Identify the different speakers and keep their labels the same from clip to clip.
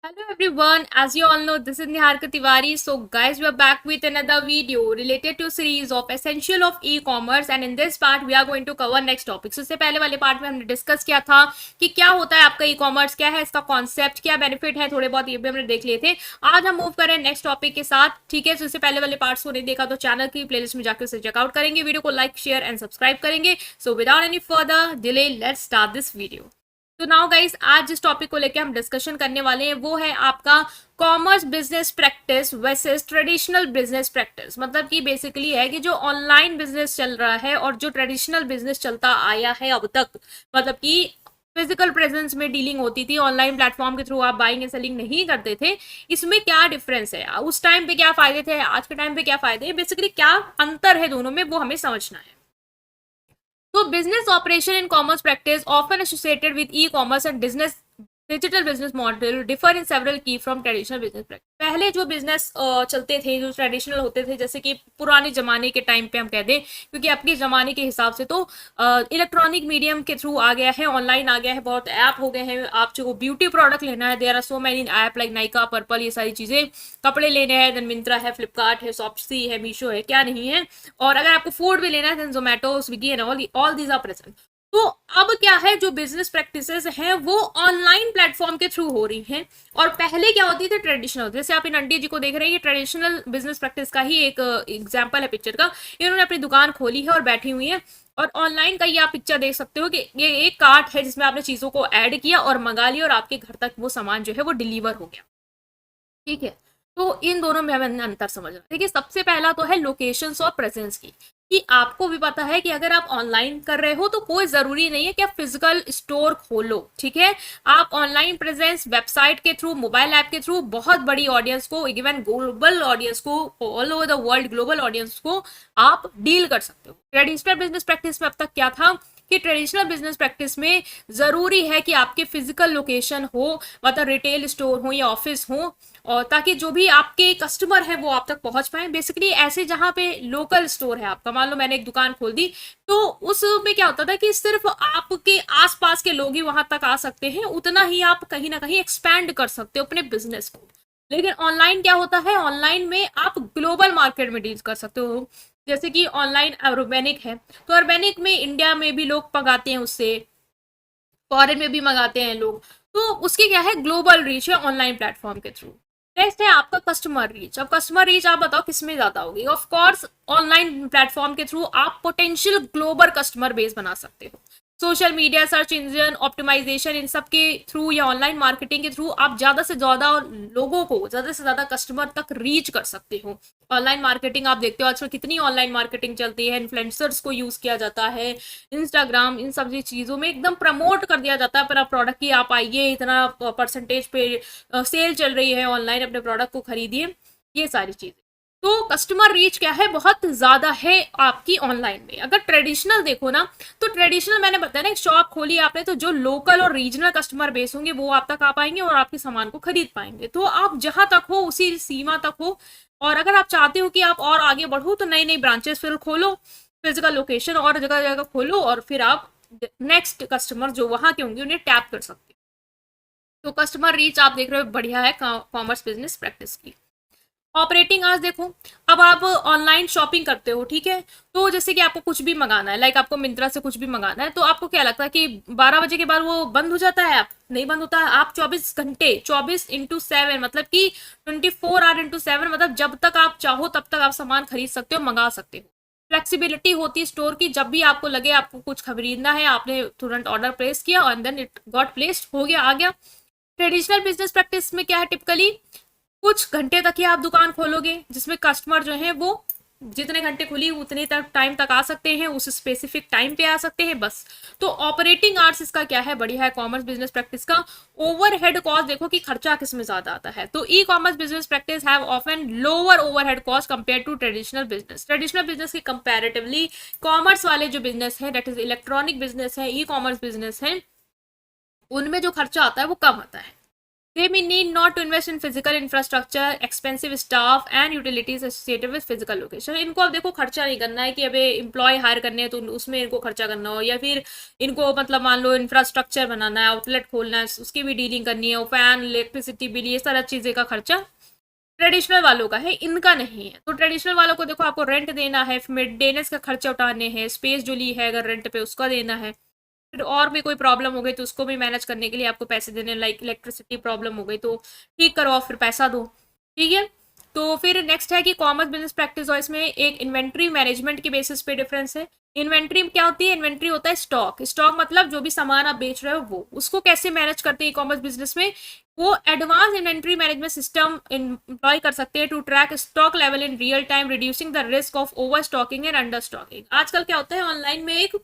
Speaker 1: Hello everyone, as you all know, this is Niharika Tiwari. So guys, we are back with another video related to series of essential of e-commerce and in this part we are going to cover next topic. So इससे पहले वाले part में हमने discuss किया था कि क्या होता है आपका ई-कॉमर्स, क्या है इसका कॉन्सेप्ट, क्या बेनिफिट है, थोड़े बहुत ये भी हमने देख लिए थे. आज हम मूव करें नेक्स्ट टॉपिक के साथ. ठीक है, तो इससे पहले वाले पार्ट्स को नहीं देखा तो चैनल की प्लेलिस्ट में जाकर उसे चेकआउट करेंगे, वीडियो को लाइक शेयर एंड सब्सक्राइब करेंगे. So without any further delay let's start this video. तो नाउ गाइस, आज जिस टॉपिक को लेकर हम डिस्कशन करने वाले हैं वो है आपका commerce business practice versus traditional business practice. मतलब कि बेसिकली है कि जो ऑनलाइन बिजनेस चल रहा है और जो ट्रेडिशनल बिजनेस चलता आया है अब तक, मतलब कि फिजिकल प्रेजेंस में डीलिंग होती थी, ऑनलाइन प्लेटफॉर्म के थ्रू आप बाइंग एंड सेलिंग नहीं करते थे. इसमें क्या डिफरेंस है, उस टाइम पे क्या फायदे थे, आज के टाइम पे क्या फायदे हैं, बेसिकली क्या अंतर है दोनों में, वो हमें समझना है. So business operation in commerce practice often associated with e-commerce and business digital business model differ in several key from traditional business practice. पहले जो बिजनेस चलते थे, जो ट्रेडिशनल होते थे, जैसे कि पुराने जमाने के टाइम पे हम कह दें, क्योंकि आपके जमाने के हिसाब से तो इलेक्ट्रॉनिक मीडियम के थ्रू आ गया है, ऑनलाइन आ गया है, बहुत ऐप हो गए हैं. आप जो ब्यूटी प्रोडक्ट लेना है, there are so many app like Nykaa, Purplle, ये सारी चीजें. कपड़े लेने हैं, देन मिंत्रा है, फ्लिपकार्ट है, शॉप्सी है, मीशो है, क्या नहीं है. और अगर आपको फूड भी लेना है, then Zomato, Swiggy and all these are present. तो अब क्या है, जो बिजनेस प्रैक्टिसेस हैं वो ऑनलाइन प्लेटफॉर्म के थ्रू हो रही हैं और पहले क्या होती थी, ट्रेडिशनल. जैसे आप इन आंटी जी को देख रहे हैं, ये ट्रेडिशनल बिजनेस प्रैक्टिस का ही एक एग्जांपल है पिक्चर का. इन्होंने अपनी दुकान खोली है और बैठी हुई है और ऑनलाइन का ये आप पिक्चर देख सकते हो कि ये एक कार्ट है जिसमें आपने चीजों को ऐड किया और मंगा लिया और आपके घर तक वो सामान जो है वो डिलीवर हो गया. ठीक है, तो इन दोनों में हमें अंतर समझना. देखिए, सबसे पहला तो है लोकेशंस और प्रेजेंस की, कि आपको भी पता है कि अगर आप ऑनलाइन कर रहे हो तो कोई जरूरी नहीं है कि आप फिजिकल स्टोर खोलो. ठीक है, आप ऑनलाइन प्रेजेंस वेबसाइट के थ्रू, मोबाइल ऐप के थ्रू बहुत बड़ी ऑडियंस को, इवन ग्लोबल ऑडियंस को, all over the world global audience को आप डील कर सकते हो. ट्रेडिशनल बिजनेस प्रैक्टिस में अब तक क्या था कि ट्रेडिशनल बिजनेस प्रैक्टिस में जरूरी है कि आपके फिजिकल लोकेशन हो, मतलब रिटेल स्टोर हो या ऑफिस हो, और ताकि जो भी आपके कस्टमर है वो आप तक पहुंच पाए. बेसिकली ऐसे जहां पे लोकल स्टोर है आपका, मान लो मैंने एक दुकान खोल दी, तो उसमें क्या होता था कि सिर्फ आपके आसपास के लोग ही वहां तक आ सकते हैं, उतना ही आप कहीं ना कहीं एक्सपैंड कर सकते हो अपने बिजनेस को. लेकिन ऑनलाइन क्या होता है, ऑनलाइन में आप ग्लोबल मार्केट में डील कर सकते हो. जैसे कि ऑनलाइन ऑर्गेनिक है, तो ऑर्गेनिक में इंडिया में भी लोग मंगाते हैं, उससे फॉरेन में भी मंगाते हैं लोग. तो उसकी क्या है, ग्लोबल रीच है ऑनलाइन प्लेटफॉर्म के थ्रू. नेक्स्ट है आपका कस्टमर रीच. अब कस्टमर रीच आप बताओ किस में ज्यादा होगी. ऑफ कोर्स ऑनलाइन प्लेटफॉर्म के थ्रू आप पोटेंशियल ग्लोबल कस्टमर बेस बना सकते हो. Social media, search engine optimisation, इन सब के थ्रू या ऑनलाइन मार्केटिंग के थ्रू आप ज्यादा से ज्यादा लोगों को, ज्यादा से ज्यादा कस्टमर तक रीच कर सकते हो. ऑनलाइन मार्केटिंग आप देखते हो आजकल कितनी ऑनलाइन मार्केटिंग चलती है, इन्फ्लुएंसर्स को यूज किया जाता है, इंस्टाग्राम, इन सब चीजों में एकदम प्रमोट कर दिया जाता है अपना प्रोडक्ट की, आप आइए, इतना परसेंटेज पे सेल चल रही है ऑनलाइन, अपने प्रोडक्ट को खरीदिए, ये सारी चीजें. तो कस्टमर रीच क्या है, बहुत ज्यादा है आपकी ऑनलाइन में. अगर ट्रेडिशनल देखो ना, तो ट्रेडिशनल मैंने बताया ना, एक शॉप खोली आपने तो जो लोकल और रीजनल कस्टमर बेस होंगे वो आप तक आ पाएंगे और आपके सामान को खरीद पाएंगे. तो आप जहां तक हो उसी सीमा तक हो, और अगर आप चाहते हो कि आप और आगे बढ़ो तो नई नई ब्रांचेस फिर खोलो, फिजिकल लोकेशन और जगह जगह खोलो, और फिर आप नेक्स्ट कस्टमर जो वहां के होंगे उन्हें टैप कर सकते हो. तो कस्टमर रीच आप देख रहे हो बढ़िया है कॉमर्स बिजनेस प्रैक्टिस की. ऑपरेटिंग आवर्स देखो, अब आप ऑनलाइन शॉपिंग करते हो, ठीक है, तो जैसे कि आपको कुछ भी मंगाना है, लाइक आपको मिंत्रा से कुछ भी मंगाना है, तो आपको क्या लगता है कि 12 बजे के बाद वो बंद हो जाता है? आप नहीं बंद होता है, आप 24 घंटे, 24/7, मतलब कि 24 आवर/7, मतलब जब तक आप चाहो तब तक आप सामान खरीद सकते हो, मंगा सकते हो. फ्लेक्सिबिलिटी होती है स्टोर की, जब भी आपको लगे आपको कुछ खरीदना है, आपने तुरंत ऑर्डर प्लेस किया and then it got placed, हो गया, आ गया. ट्रेडिशनल बिजनेस प्रैक्टिस में क्या है, टिपिकली कुछ घंटे तक ही आप दुकान खोलोगे, जिसमें कस्टमर जो है वो जितने घंटे खुली उतने तक टाइम तक आ सकते हैं, उस स्पेसिफिक टाइम पे आ सकते हैं, बस. तो ऑपरेटिंग आवर्स इसका क्या है, बढ़िया है कॉमर्स बिजनेस प्रैक्टिस का. ओवरहेड कॉस्ट देखो कि खर्चा किस में ज्यादा आता है, तो e commerce business practice have often lower overhead cost compare to traditional business. Traditional business के कंपेरेटिवली कॉमर्स वाले जो बिजनेस है, दैट इज इलेक्ट्रॉनिक बिजनेस है, ई कॉमर्स बिजनेस है, उनमें जो खर्चा आता है वो कम आता है. They may need not to invest in physical infrastructure, expensive staff and utilities associated with physical location. इनको अब देखो खर्चा नहीं करना है कि अबे एम्प्लॉय हायर करने हैं तो उसमें इनको खर्चा करना हो, या फिर इनको मतलब मान लो इंफ्रास्ट्रक्चर बनाना है, आउटलेट खोलना है, उसकी भी डीलिंग करनी है, फैन, इलेक्ट्रिसिटी बिल, ये सारा चीज़ें का खर्चा ट्रेडिशनल वालों का है, इनका नहीं है। तो ट्रेडिशनल वालों को देखो आपको रेंट देना है, मेंटेनेंस का खर्चा उठाने हैं, स्पेस जो ली है अगर रेंट पे उसका देना है, फिर और भी कोई प्रॉब्लम हो गई तो उसको भी मैनेज करने के लिए आपको पैसे देने, लाइक इलेक्ट्रिसिटी प्रॉब्लम हो गई तो ठीक करो फिर पैसा दो, ठीक है। तो फिर नेक्स्ट है कि कॉमर्स बिजनेस प्रैक्टिस, और इसमें एक इन्वेंट्री मैनेजमेंट के बेसिस पे डिफरेंस है। इन्वेंट्री क्या होती है? इन्वेंट्री होता है स्टॉक। स्टॉक मतलब जो भी सामान आप बेच रहे हो वो, उसको कैसे मैनेज करते हैं ई कॉमर्स बिजनेस में, वो advance inventory management system employ कर सकते हैं to track stock level in real time, reducing the risk of overstocking and understocking. आजकल क्या होता है ऑनलाइन में एक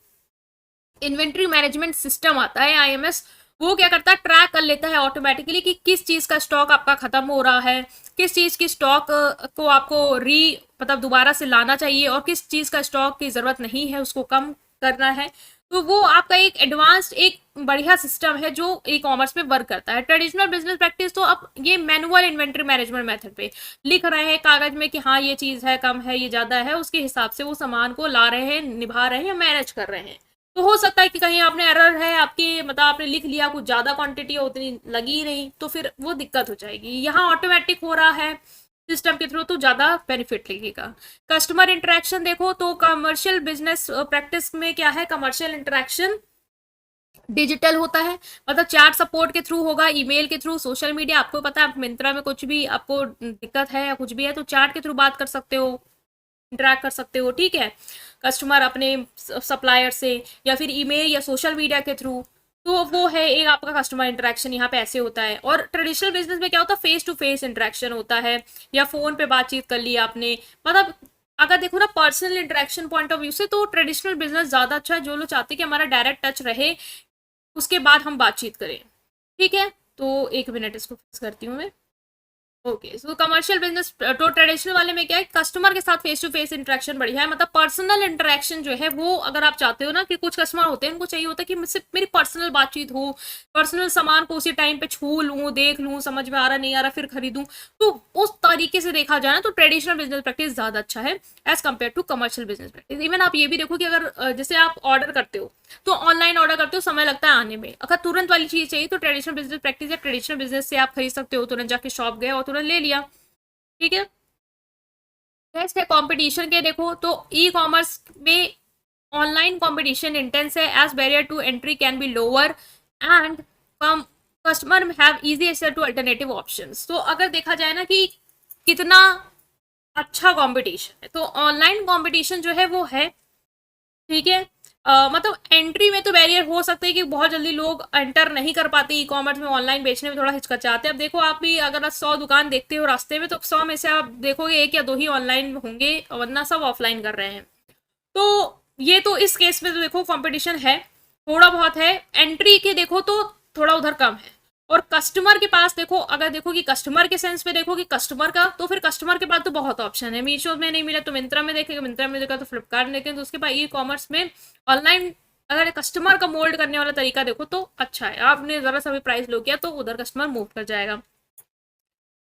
Speaker 1: इन्वेंट्री मैनेजमेंट सिस्टम आता है आईएमएस, वो क्या करता है ट्रैक कर लेता है ऑटोमेटिकली कि किस चीज का स्टॉक आपका खत्म हो रहा है, किस चीज की स्टॉक को आपको मतलब दोबारा से लाना चाहिए, और किस चीज का स्टॉक की जरूरत नहीं है उसको कम करना है। तो वो आपका एक एडवांस्ड एक बढ़िया सिस्टम है जो ई कॉमर्स में वर्क करता है। ट्रेडिशनल बिजनेस प्रैक्टिस तो अब ये मैनुअल इन्वेंट्री मैनेजमेंट मेथड पे लिख रहे हैं कागज में कि हाँ ये चीज है, कम है, ये ज्यादा है, उसके हिसाब से वो सामान को ला रहे हैं, निभा रहे हैं, मैनेज कर रहे हैं। तो हो सकता है कि कहीं आपने एरर है आपकी, मतलब आपने लिख लिया कुछ ज्यादा क्वांटिटी उतनी लगी नहीं, तो फिर वो दिक्कत हो जाएगी। यहाँ ऑटोमेटिक हो रहा है सिस्टम के थ्रू तो ज्यादा बेनिफिट लगेगा। कस्टमर इंटरेक्शन देखो तो कमर्शियल बिजनेस प्रैक्टिस में क्या है, कमर्शियल इंटरेक्शन डिजिटल होता है, मतलब चैट सपोर्ट के थ्रू होगा, ईमेल के थ्रू, सोशल मीडिया। आपको पता है आप मिंत्रा में कुछ भी आपको दिक्कत है या कुछ भी है तो चैट के थ्रू बात कर सकते हो, इंटरैक्ट कर सकते हो, ठीक है, कस्टमर अपने सप्लायर से, या फिर ईमेल या सोशल मीडिया के थ्रू। तो वो है एक आपका कस्टमर इंटरेक्शन यहाँ पे ऐसे होता है। और ट्रेडिशनल बिजनेस में क्या होता है, फेस टू फेस इंटरेक्शन होता है, या फोन पे बातचीत कर ली आपने, मतलब अगर देखो ना personal interaction point of view से तो ट्रेडिशनल बिजनेस ज्यादा अच्छा है। जो लोग चाहते हैं कि हमारा डायरेक्ट टच रहे, उसके बाद हम बातचीत करें, ठीक है। तो एक मिनट इसको फिक्स करती हूँ मैं। ओके, सो कमर्शियल बिजनेस तो ट्रेडिशनल वाले में क्या है, कस्टमर के साथ फेस टू फेस इंटरेक्शन बढ़िया है, मतलब पर्सनल इंटरेक्शन जो है वो अगर आप चाहते हो ना, कि कुछ कस्टमर होते हैं उनको चाहिए होता है कि मुझसे मेरी पर्सनल बातचीत हो, पर्सनल सामान को उसी टाइम पे छू लूँ, देख लूँ, समझ में आ रहा नहीं आ रहा फिर खरीदूँ, तो उस तरीके से देखा जाए ना तो ट्रेडिशनल बिजनेस प्रैक्टिस ज्यादा अच्छा है as compare to commercial business practice. Even आप ये भी देखो कि अगर जैसे आप ऑर्डर करते हो तो ऑनलाइन ऑर्डर करते हो, समय लगता है आने में, अगर तुरंत वाली चीज चाहिए तो ट्रेडिशनल बिजनेस प्रैक्टिस या ट्रेडिशनल बिजनेस से आप खरीद सकते हो, तुरंत जाके शॉप गए और तुरंत ले लिया, ठीक है। नेक्स्ट है कंपटीशन के देखो तो ई कॉमर्स में ऑनलाइन कंपटीशन इंटेंस है, as barrier to entry can be lower and कम customer have easy access to alternative options. तो अगर देखा जाए ना कि कितना अच्छा कंपटीशन है, तो ऑनलाइन कंपटीशन जो है वो है, ठीक है। मतलब एंट्री में तो बैरियर हो सकता है कि बहुत जल्दी लोग एंटर नहीं कर पाते ई कॉमर्स में, ऑनलाइन बेचने में थोड़ा हिचकिचाते हैं। अब देखो आप भी अगर 100 दुकान देखते हो रास्ते में तो 100 में से आप देखोगे 1 या 2 ही ऑनलाइन होंगे, वरना सब ऑफलाइन कर रहे हैं। तो ये तो इस केस में तो देखो कंपटीशन है, थोड़ा बहुत है। एंट्री के देखो तो थोड़ा उधर कम है। और कस्टमर के पास देखो, अगर देखो कि कस्टमर के सेंस में देखो कि कस्टमर का, तो फिर कस्टमर के पास तो बहुत ऑप्शन है। मीशो में नहीं मिला तो मिंत्रा में देखेगा, मिंत्रा में देखा तो फ्लिपकार्ट में देखेंगे, तो उसके बाद ई कॉमर्स में ऑनलाइन अगर कस्टमर का मोल्ड करने वाला तरीका देखो तो अच्छा है। आपने जरा सा भी प्राइस लो किया तो उधर कस्टमर मूव कर जाएगा।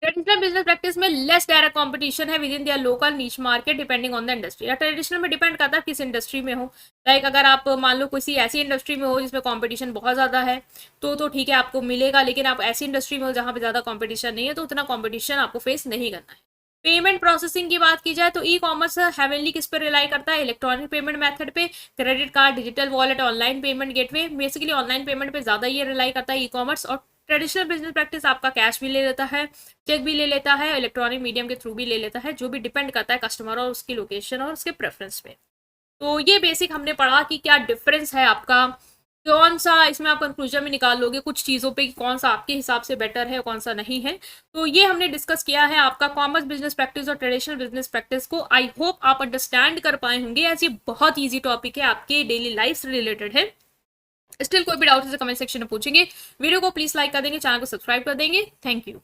Speaker 1: ट्रेडिशनल बिजनेस प्रैक्टिस में लेस डायरेक्ट कंपटीशन है within their local niche market depending on the industry. या ट्रेडिशनल में डिपेंड करता है किस इंडस्ट्री में हो, लाइक अगर आप मान लो किसी ऐसी इंडस्ट्री में हो जिसमें कंपटीशन बहुत ज़्यादा है तो ठीक है आपको मिलेगा, लेकिन आप ऐसी इंडस्ट्री में हो जहाँ पे ज़्यादा कंपटीशन नहीं है तो उतना कंपटीशन आपको फेस नहीं करना है। पेमेंट प्रोसेसिंग की बात की जाए तो ई कॉमर्स हेवनली किस पर रिलाई करता है, इलेक्ट्रॉनिक पेमेंट मेथड पे, credit card, digital wallet, online payment gateway, basically online payment पे ज़्यादा ये रिलाई करता है ई कॉमर्स। और ट्रेडिशनल बिजनेस प्रैक्टिस आपका कैश भी ले लेता है, चेक भी ले लेता है, इलेक्ट्रॉनिक मीडियम के थ्रू भी ले लेता है, जो भी डिपेंड करता है कस्टमर और उसकी लोकेशन और उसके प्रेफरेंस पे। तो ये बेसिक हमने पढ़ा कि क्या डिफरेंस है आपका, कौन सा इसमें आप कंक्लूजन में निकाल लोगे कुछ चीज़ों पे कि कौन सा आपके हिसाब से बेटर है और कौन सा नहीं है। तो ये हमने डिस्कस किया है आपका कॉमर्स बिजनेस प्रैक्टिस और ट्रेडिशनल बिजनेस प्रैक्टिस को। आई होप आप अंडरस्टैंड कर पाए होंगे, एज ये बहुत ईजी टॉपिक है, आपके डेली लाइफ से रिलेटेड है। स्टिल कोई भी डाउट है कमेंट सेक्शन में पूछेंगे। वीडियो को प्लीज लाइक कर देंगे, चैनल को सब्सक्राइब कर देंगे। Thank you.